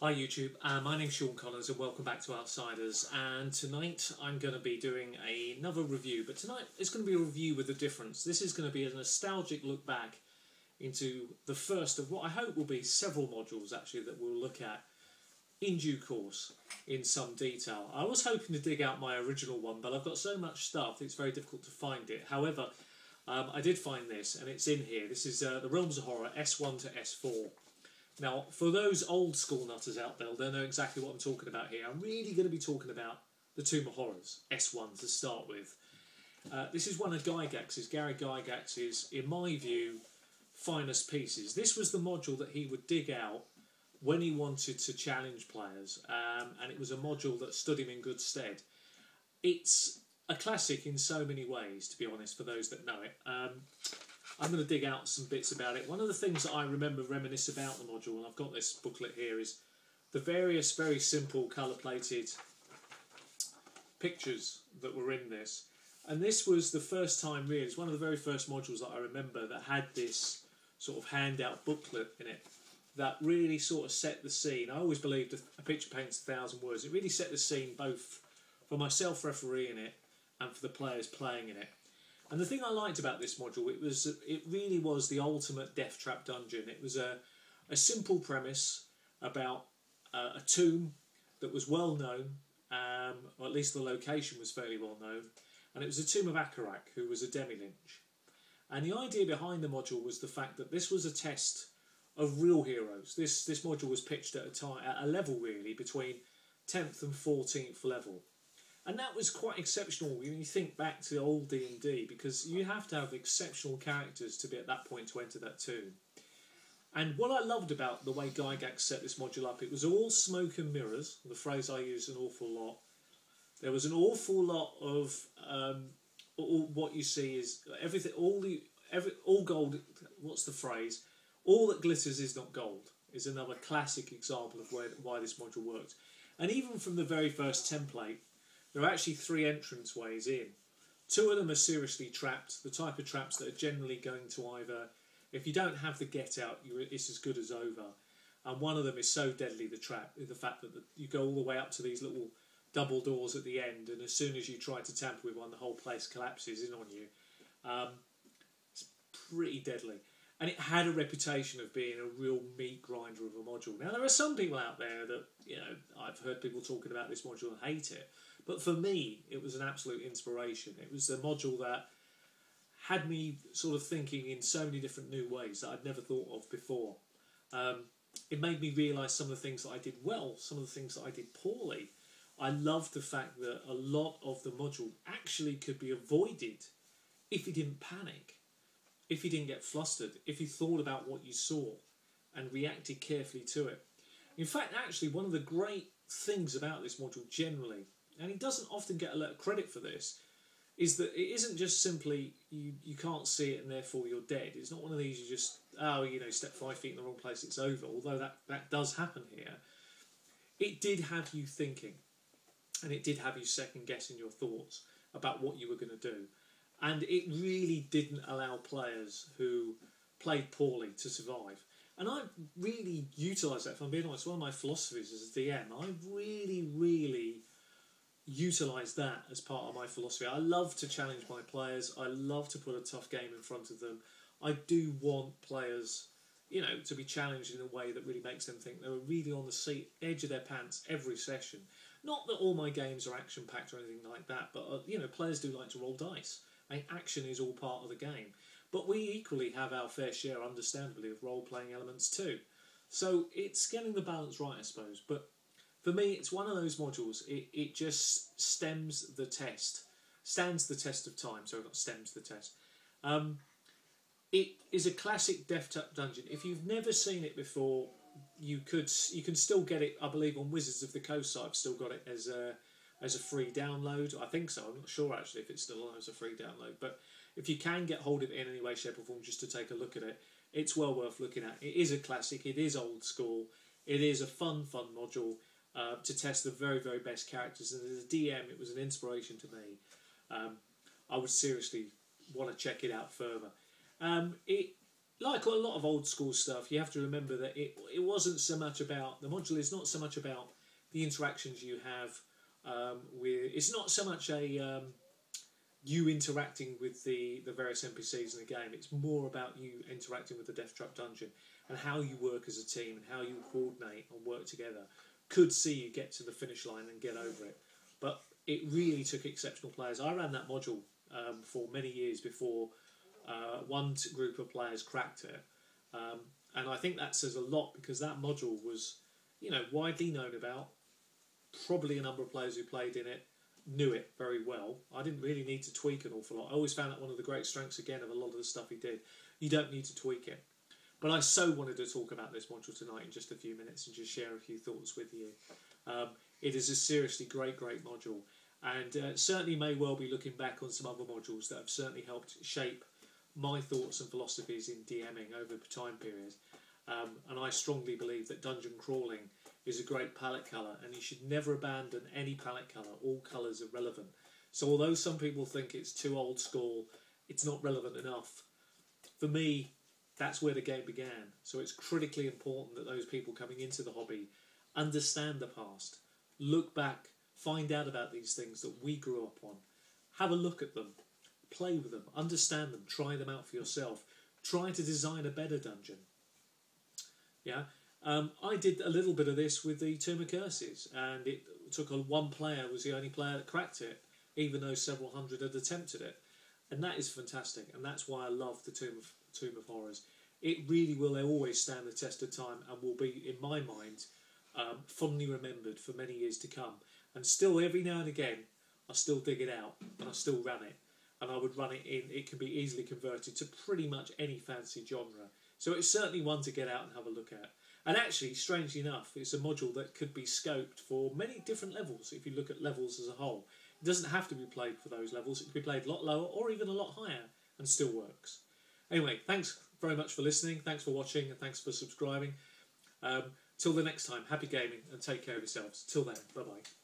Hi YouTube, my name's Sean Connors and welcome back to Outsiders, and tonight I'm going to be doing another review, but tonight it's going to be a review with a difference. This is going to be a nostalgic look back into the first of what I hope will be several modules actually that we'll look at in due course in some detail. I was hoping to dig out my original one, but I've got so much stuff it's very difficult to find it. However, I did find this and it's in here. This is the Realms of Horror S1 to S4. Now, for those old school nutters out there, they'll know exactly what I'm talking about here. I'm really going to be talking about the Tomb of Horrors, S1 to start with. This is one of Gary Gygax's, in my view, finest pieces. This was the module that he would dig out when he wanted to challenge players, and it was a module that stood him in good stead. It's a classic in so many ways, to be honest, for those that know it. I'm going to dig out some bits about it. One of the things that I reminisce about the module, and I've got this booklet here, is the various very simple colour-plated pictures that were in this. And this was the first time, really, it's one of the very first modules that I remember that had this sort of handout booklet in it that really sort of set the scene. I always believed a picture paints 1,000 words. It really set the scene both for myself refereeing it and for the players playing in it. And the thing I liked about this module, it really was the ultimate death trap dungeon. It was a simple premise about a tomb that was well known, or at least the location was fairly well known, and it was the tomb of Akarak, who was a demi-lich. And the idea behind the module was the fact that this was a test of real heroes. This module was pitched at a level really between 10th and 14th level. And that was quite exceptional when you think back to old D&D, because you have to have exceptional characters to be at that point to enter that tomb. And what I loved about the way Gygax set this module up, it was all smoke and mirrors, the phrase I use an awful lot. There was an awful lot of what you see is everything, all gold. What's the phrase? All that glitters is not gold is another classic example of why this module worked. And even from the very first template, there are actually 3 entrance ways in. 2 of them are seriously trapped, the type of traps that are generally going to either, if you don't have the get out, it's as good as over. And one of them is so deadly, the fact that you go all the way up to these little double doors at the end, and as soon as you try to tamper with one, the whole place collapses in on you. It's pretty deadly. And it had a reputation of being a real meat grinder of a module. Now, there are some people out there that, I've heard people talking about this module and hate it. But for me, it was an absolute inspiration. It was a module that had me sort of thinking in so many different new ways that I'd never thought of before. It made me realise some of the things that I did well, some of the things that I did poorly. I loved the fact that a lot of the module actually could be avoided if you didn't panic, if you didn't get flustered, if you thought about what you saw and reacted carefully to it. In fact, actually, one of the great things about this module generally, and he doesn't often get a lot of credit for this, is that it isn't just simply you can't see it and therefore you're dead. It's not one of these you just, step 5 feet in the wrong place, it's over, although that does happen here. It did have you thinking, and it did have you second guessing your thoughts about what you were going to do. And it really didn't allow players who played poorly to survive. And I really utilised that, if I'm being honest. One of my philosophies as a DM, I really utilise that as part of my philosophy. I love to challenge my players. I love to put a tough game in front of them. I do want players, to be challenged in a way that really makes them think they're really on the edge of their pants every session. Not that all my games are action-packed or anything like that, but, players do like to roll dice. And action is all part of the game. But we equally have our fair share, understandably, of role-playing elements too. So it's getting the balance right, I suppose. But for me, it's one of those modules. It just stands the test of time. Sorry, not stems the test. It is a classic Death Trap dungeon. If you've never seen it before, you can still get it. I believe on Wizards of the Coast, I've still got it as a free download. I think so. I'm not sure actually if it's still on as a free download. But if you can get hold of it in any way, shape or form, just to take a look at it, it's well worth looking at. It is a classic. It is old school. It is a fun module. To test the very, very best characters, and as a DM, it was an inspiration to me. I would seriously want to check it out further. It like a lot of old school stuff, you have to remember that it wasn't so much about the module. Is not so much about the interactions you have with. It's not so much a you interacting with the various NPCs in the game. It's more about you interacting with the Death Trap dungeon and how you work as a team and how you coordinate and work together. Could see you get to the finish line and get over it, but it really took exceptional players. I ran that module for many years before one group of players cracked it, and I think that says a lot because that module was, widely known about. Probably a number of players who played in it knew it very well. I didn't really need to tweak an awful lot. I always found that one of the great strengths again of a lot of the stuff he did. You don't need to tweak it. But I so wanted to talk about this module tonight in just a few minutes and just share a few thoughts with you. It is a seriously great module, and certainly may well be looking back on some other modules that have certainly helped shape my thoughts and philosophies in DMing over the time period. And I strongly believe that dungeon crawling is a great palette colour, and you should never abandon any palette colour. All colours are relevant. So although some people think it's too old school, it's not relevant enough, for me, that's where the game began. So it's critically important that those people coming into the hobby understand the past, look back, find out about these things that we grew up on, have a look at them, play with them, understand them, try them out for yourself, try to design a better dungeon. Yeah, I did a little bit of this with the Tomb of Curses, and it took one player was the only player that cracked it, even though several hundred had attempted it, and that is fantastic, and that's why I love the Tomb of Horrors. It really will always stand the test of time and will be, in my mind, fondly remembered for many years to come. And still, every now and again, I still dig it out and I still run it. And I would run it in, it can be easily converted to pretty much any fancy genre. So it's certainly one to get out and have a look at. And actually, strangely enough, it's a module that could be scoped for many different levels if you look at levels as a whole. It doesn't have to be played for those levels. It can be played a lot lower or even a lot higher and still works. Anyway, thanks very much for listening, thanks for watching, and thanks for subscribing. Till the next time, happy gaming and take care of yourselves. Till then, bye-bye.